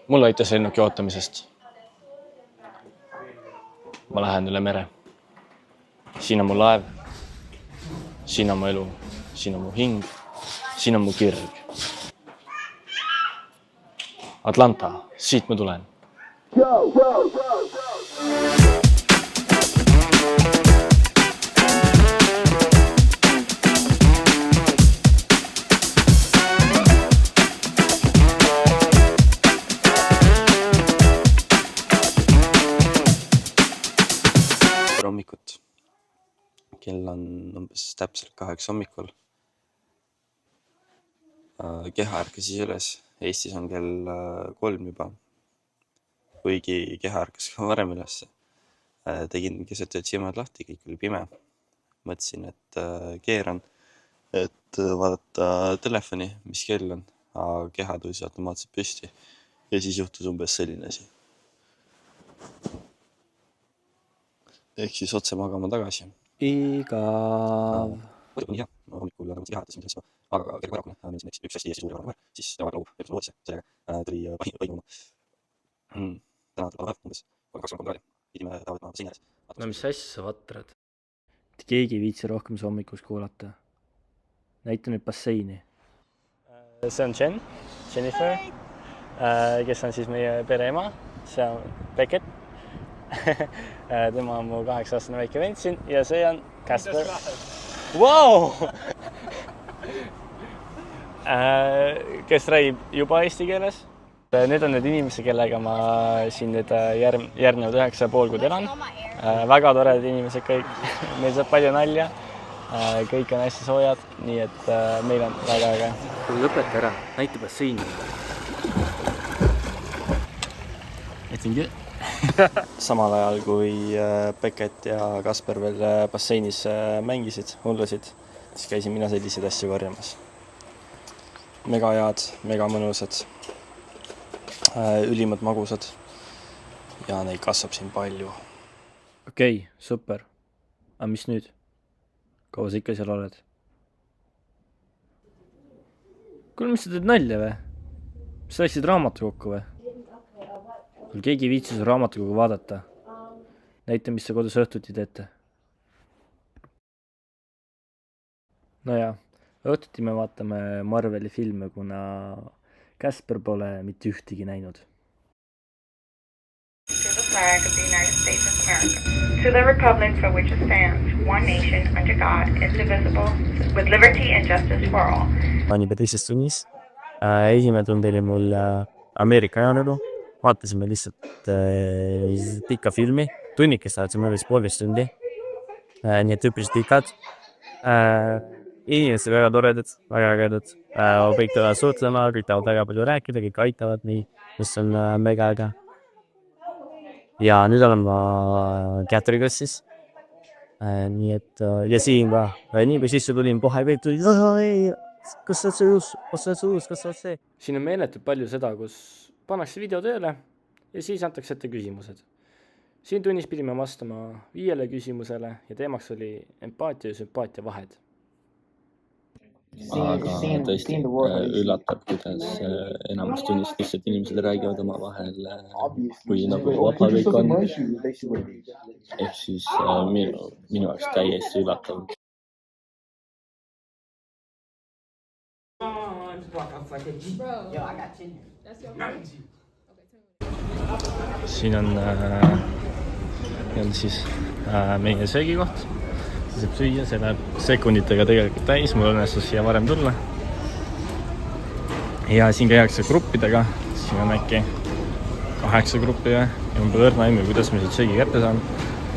Mul aitas lennuki ootamisest. Ma lähen üle mere. Siin on mu laev. Siin on mu elu. Siin on mu hing. Siin on mu kirg. Atlanta, siit ma tulen. Hommikut. Kell on umbes täpselt 8 hommikul. Keha ärkas siis üles. Eestis on kell 3 juba. Kuigi keha ärkas ka varem üles. Tegin keset ööd silmad lahti, kõik oli pime. Mõtlesin, et keeran, et vaadata telefoni, mis kell on. Aga keha tõusis automaatselt püsti. Ja siis juhtus umbes selline asi. Ehk siis otse magama tagasi. Igav. Muidugi nii hea. Hommikul kehatas midagi asja. Aga kerge varakune. Mindsin üks hästi suuri varakune. Siis varak laub. Eepsule voodisse. Sellega tuli põhimuma. Täna tuleb päev umbes 23 kraadi. Pidime taavutama basseini ääres. No mis asja sa vatrad? Keegi ei viitsi rohkem su hommikus kuulata. Näita nüüd basseini. See on Jennifer, kes on siis meie pereema. See on Beckett. Tema on mu 8-aastane väike vend siin ja see on Kasper. Wow! Kes räägib juba eesti keeles. Need on need inimesed, kellega ma siin nüüd järgnevad 9,5 kuud elan. Väga toredad inimesed kõik. Meil saab palju nalja. Kõik on hästi soojad, nii et meil on väga äge. Kui lõpeta ära, näita basseini. Etsingi. Samal ajal, kui Beckett ja Kasper veel basseinis mängisid, hullusid, siis käisin mina selliseid asju korjamas. Mega head, mega mõnusad, ülimad magusad ja neid kasvab siin palju. Okei, super. Aga mis nüüd? Kaua sa ikka seal oled? Kuule, mis sa teed nalja või? Mis sa läksid raamatu kokku või? Keegi viitsis raamatukogu vaadata. Näita, mis sa kodus õhtuti teete. No ja, õhtuti me vaatame Marveli filme, kuna Kasper pole mitte ühtegi näinud. To the flag of the United States of America. To the republic for which it stands, one nation under God, indivisible, with liberty and justice for all. Ma olen juba teises tunnis. Esimene tund oli mul Ameerika ajalugu. Vaatasime lihtsalt pikka filmi. Tunnikest vaatasime üles 1,5 tundi. Nii et tüüpiliselt pikad. Inimesed väga toredad, väga ägedad. Kõik tulevad suhtlema, kõik tahavad väga palju rääkida, kõik aitavad nii, mis on mega äge. Ja nüüd olen ma Kätrigas siis. Nii et, ja siin ka. Nii kui sisse tulin, kohe kõik tuli, kas sa oled see? Siin on meeletult palju seda, kus pannakse video tööle ja siis antakse ette küsimused. Siin tunnis pidime vastama 5 küsimusele ja teemaks oli empaatia ja sümpaatia vahed. Aga tõesti üllatab, kuidas enamus tunnist lihtsalt inimesed räägivad oma vahel, kui nagu vaba kõik on. Ehk siis minu jaoks täiesti üllatav. Siin on siis meie söögikoht. See saab süüa, see läheb sekunditega tegelikult täis, mul õnnestus siia varem tulla. Ja siin käiakse gruppidega, siin on äkki 8 gruppi ja ma pole õrna aimu, kuidas ma siit söögi kätte saan,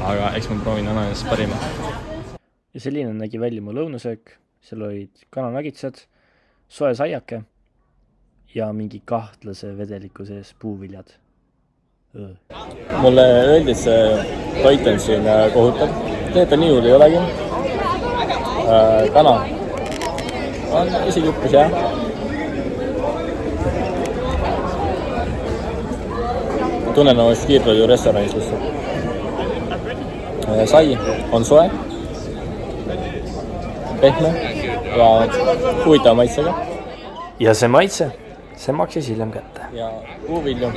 aga eks ma proovin ennast parima. Ja selline nägi välja mu lõunasöök, seal olid kananagitsad, soe saiake ja mingi kahtlase vedeliku sees puuviljad. Mulle öeldi, et see toit on siin kohutav. Tegelikult nii hull ei olegi. Kana on isegi üppis hea. Tunnen ennast kiirtoidu restoranis lihtsalt. Sai on soe, pehme ja huvitava maitsega. Ja see maitse, see maksis hiljem kätte. ja puuvilju.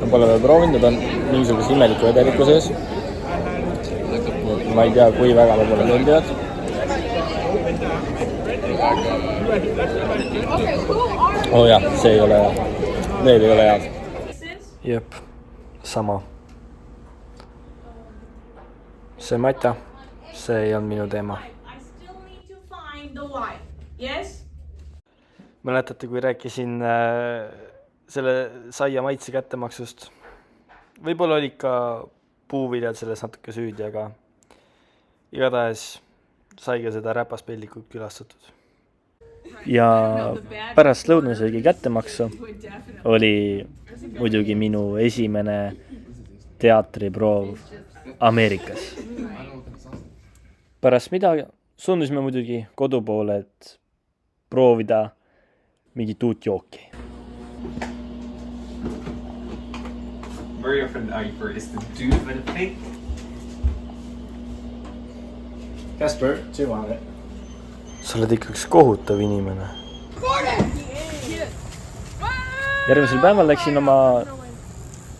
Ma pole veel proovinud, need on mingisuguse imeliku vedeliku sees. Ma ei tea, kui väga võib-olla meeldivad. Oh jah, see ei ole hea. Need ei ole head. Jep, sama. See Matja, see ei olnud minu teema. Mäletate, kui rääkisin selle saia maitse kättemaksust? Võib-olla olid ka puuviljad selles natuke süüdi, aga igatahes sai ka seda räpaspellikut külastatud. Ja pärast lõunasöögi kättemaksu oli muidugi minu esimene teatriproov Ameerikas. Pärast mida suundusime muidugi kodu poole, et proovida mingit uut jooki. Very often is the dude with a thing. Casper, 2 on it. Sa oled ikka üks kohutav inimene. Järgmisel päeval läksin oma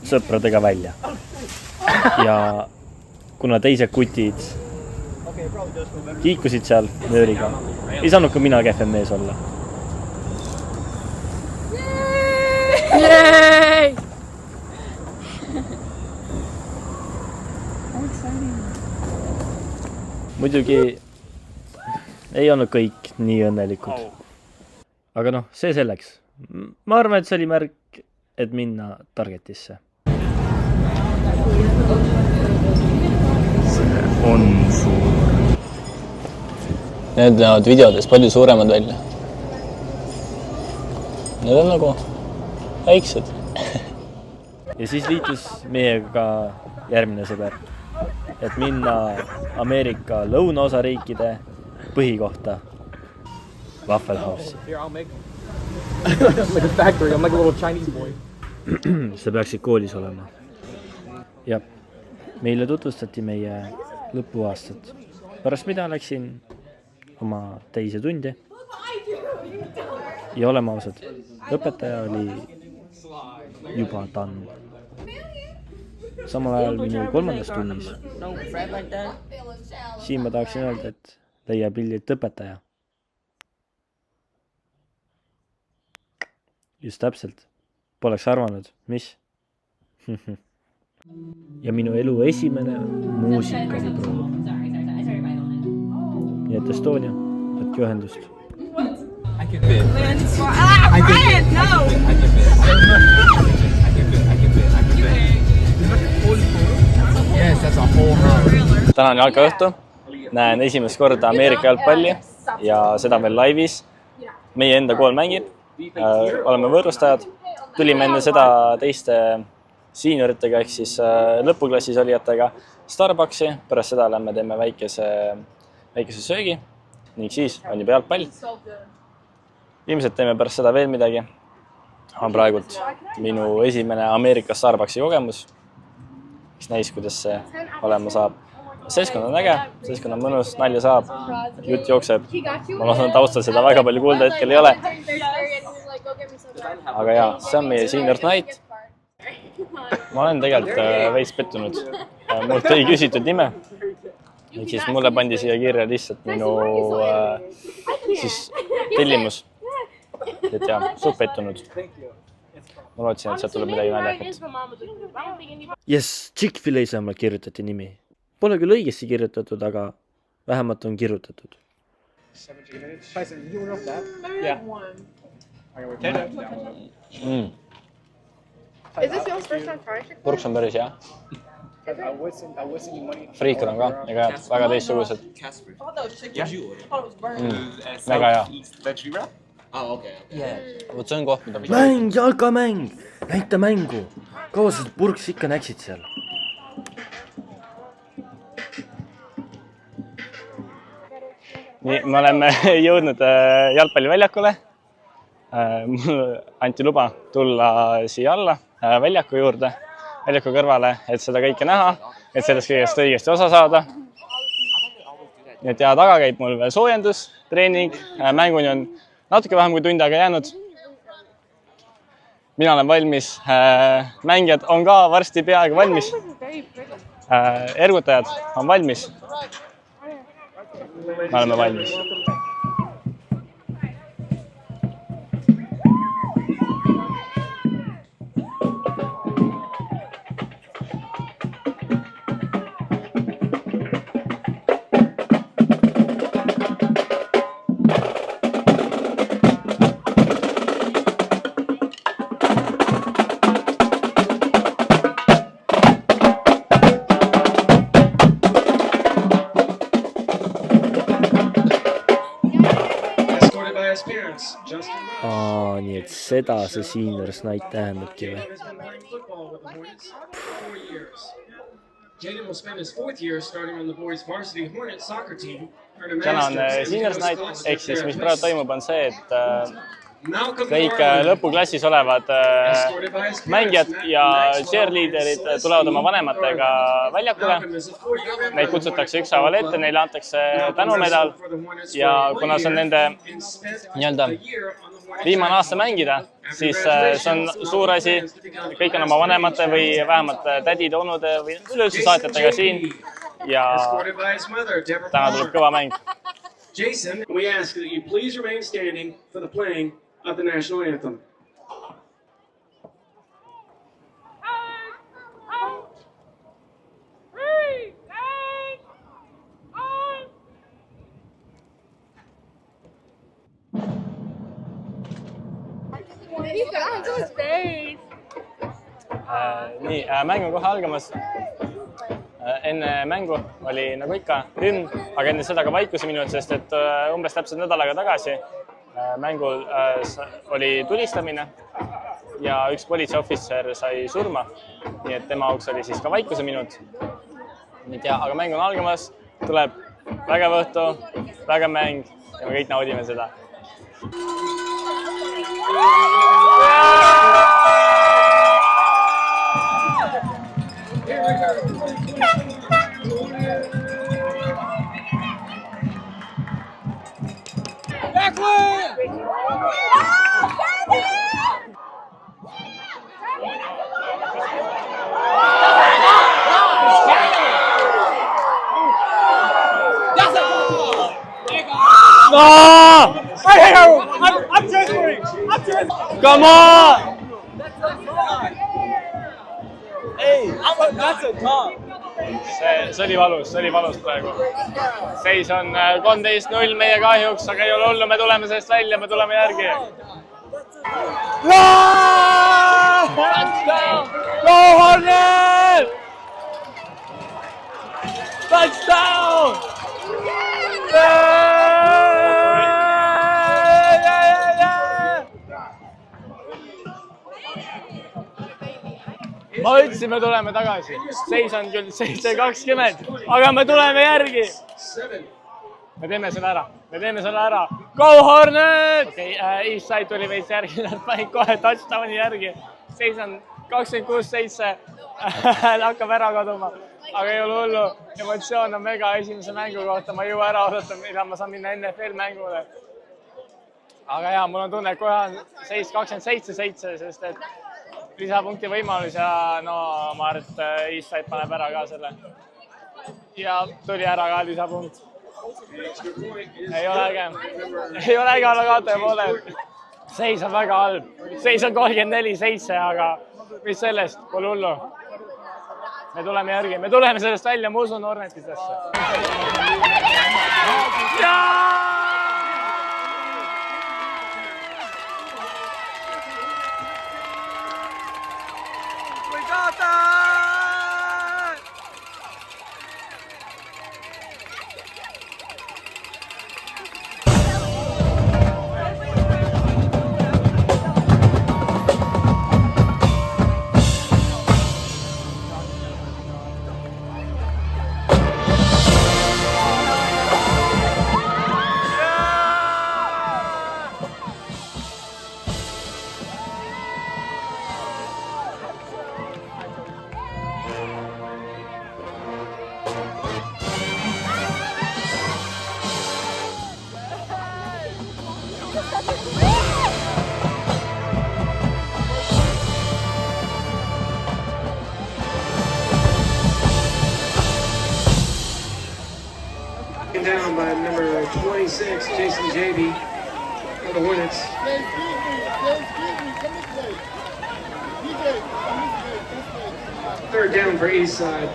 sõpradega välja. Ja kuna teised kutid kiikusid seal nööriga, ei saanud ka mina kehvem mees olla. Yay! Muidugi ei olnud kõik nii õnnelikud. Aga noh, see selleks. Ma arvan, et see oli märk, et minna targetisse. See on suur. Need näevad videodes palju suuremad välja. Need on nagu väiksed. Ja siis liitus meiega järgmine sõber, et minna Ameerika lõunaosa riikide põhikohta Waffle House'i. Here, I'll make like a factory. I'm like a little Chinese boy. See peaksid koolis olema. Ja meile tutvustati meie lõpuaastat. Pärast mida läksin oma teise tundi. Ja oleme ausad, õpetaja oli juba tann. Samal ajal minu 3. tunnis. Siin ma tahaksin öelda, et leia pildilt õpetaja. Just täpselt. Poleks arvanud, mis? Ja minu elu esimene muusikaproov. Nii et Estonia, võtke ühendust. I can fit. Brian, no! Yes, that's a whole house. Täna on jalkaõhtu. Näen esimest korda Ameerika jalgpalli ja seda veel laivis. Meie enda kool mängib. Oleme võõrustajad. Tulime enne seda teiste senioritega ehk siis lõpuklassis olijatega Starbucksi. Pärast seda lähme teeme väikese söögi ning siis on juba jalgpall. Ilmselt teeme pärast seda veel midagi. On praegult minu esimene Ameerika Starbucksi kogemus. Mis näis, kuidas see olema saab. Selskond on äge, selskond on mõnus, nalja saab, jutt jookseb. Ma loodan taustal seda väga palju kuulda hetkel ei ole. Aga jaa, see on meie senior night. Ma olen tegelikult veits pettunud. Mult ei küsitud nime. Ehk siis mulle pandi siia kirja lihtsalt minu tellimus. Et jah, suht pettunud. Ma lootsin, et sealt tuleb midagi naljakat. Yes, Chick-fil-A samal kirjutati nimi. Pole küll õigesti kirjutatud, aga vähemalt on kirjutatud. Tyson, you want off that? Yeah. Is this your first time trying Chick-fil-A? Purks on päris hea. I would send you money. Friikad on ka, väga head, väga teistsugused. Casper. Väga hea. Veggie wrap? Oh, okay. Vot see on koht, mida mäng, jalkamäng! Näita mängu! Kaua sa purks ikka näksid seal? Nii, me oleme jõudnud jalgpalliväljakule. Mulle anti luba tulla siia alla väljaku juurde, väljaku kõrvale, et seda kõike näha, et sellest kõigest õigesti osa saada. Nii et ja taga käib mul veel soojendus, treening, mänguni on natuke vähem kui tund aega jäänud. mina olen valmis, mängijad on ka varsti peaaegu valmis, ergutajad on valmis, me oleme valmis. Nii et seda see seniors night tähendabki või? Täna on seniors night, ehk siis mis praegu toimub on see, et kõik lõpuklassis olevad mängijad ja cheerleaderid tulevad oma vanematega väljakule. Neid kutsutakse ükshaaval ette, neile antakse tänumedal ja kuna see on nende viimane aasta mängida, siis see on suur asi. Kõik on oma vanemate või vähemalt tädide, onude või üleüldse saatjatega siin ja täna tuleb kõva mäng. Jason, we ask that you please remain standing for the playing of the national anthem. Nii, mäng on kohe algamas. Enne mängu oli nagu ikka hümn, aga enne seda ka vaikuse minut, sest et umbes täpselt nädal aega tagasi mängul oli tulistamine ja üks politseiohvitser sai surma. Nii et tema auks oli siis ka vaikuse minut. Aga mäng on algamas, tuleb vägev õhtu, vägev mäng ja me kõik naudime seda. I'm transferring! Come on! Hey, that's a top. See oli valus praegu. Seis on 13-0 meie kahjuks, aga ei ole hullu, me tuleme sellest välja, me tuleme järgi. Go Hornet! Touchdown! Ma ütlesin, me tuleme tagasi. Seis on küll 7-20, aga me tuleme järgi. Me teeme selle ära. Go Hornet! Okei, Eastside tuli veits järgi, nad panid kohe touchdowni järgi. Seis on 26-7, hakkab ära kaduma. Aga ei ole hullu, emotsioon on mega esimese mängu kohta. Ma ei jõua ära oodata, millal ma saan minna NFL mängule. Aga jaa, mul on tunne, et kohe on seis 27-7, sest et lisapunkti võimalus ja no ma arvan, et Eastside paneb ära ka selle. Ja tuli ära ka lisapunkt. Ei ole äge olla kaotaja poolel. Seis on väga halb. Seis on 34-7, aga mis sellest, pole hullu. Me tuleme järgi, me tuleme sellest välja, ma usun Hornetitesse. down by number 26, Jason Javy of the Hornets. Third down for Eastside.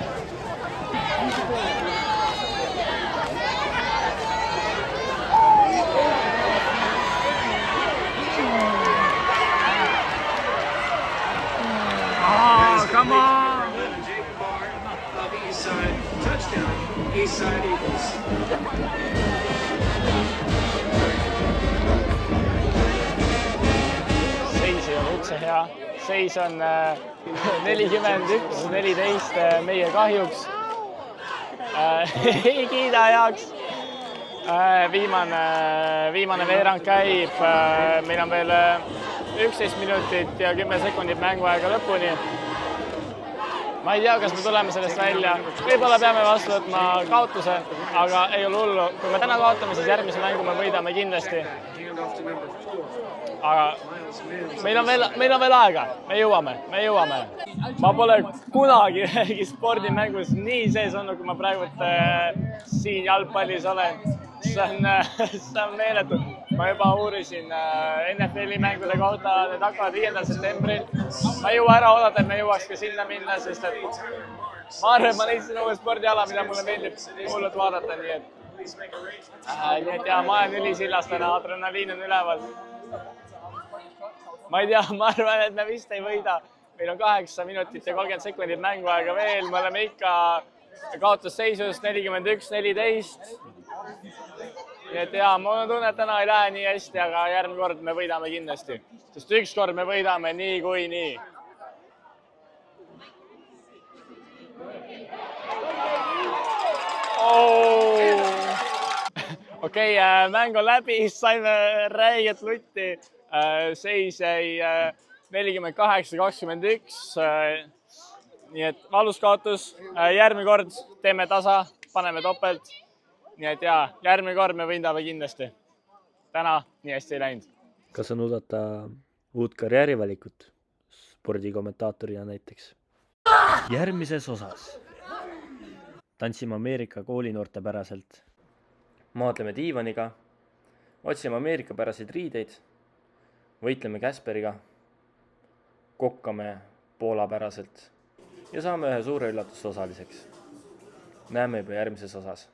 Oh, come on! Jacob Barr of Eastside. Touchdown, Eastside Eagles. Seis ei ole üldse hea. Seis on 41-14 meie kahjuks. Ei kiida heaks. Viimane veerand käib. Meil on veel 11 minutit ja 10 sekundit mänguaega lõpuni. Ma ei tea, kas me tuleme sellest välja. Võib-olla peame vastu võtma kaotuse, aga ei ole hullu. Kui me täna kaotame, siis järgmise mängu me võidame kindlasti. Aga meil on veel aega. Me jõuame. Ma pole kunagi spordimängus nii sees olnud, kui ma praegu siin jalgpallis olen. See on meeletu. Ma juba uurisin NFL-i mängude kohta, need hakkavad 5. septembril. Ma ei jõua ära oodata, et me jõuaks ka sinna minna, sest et ma arvan, et ma leidsin uue spordiala, mida mulle meeldib hullult vaadata, nii et ja ma olen ülisillas täna, adrenaliin on üleval. Ma ei tea, ma arvan, et me vist ei võida. Meil on 8 minutit ja 30 sekundit mänguaega veel, me oleme ikka kaotusseisust 41-14. Nii et jaa, mul on tunne, et täna ei lähe nii hästi, aga järgmine kord me võidame kindlasti. Sest ükskord me võidame nii kui nii. Okei, mäng on läbi, saime räiget lutti. Seis jäi 48-21. Nii et valus kaotus. Järgmine kord teeme tasa, paneme topelt. Nii et jaa, järgmine kord me võidame kindlasti. Täna nii hästi ei läinud. Kas on oodata uut karjäärivalikut spordikommentaatorina näiteks? Järgmises osas tantsime Ameerika koolinoorte päraselt. Maadleme diivaniga, otsime Ameerika päraseid riideid, võitleme Käsperiga, kokkame Poola päraselt ja saame ühe suure üllatuse osaliseks. Näeme juba järgmises osas.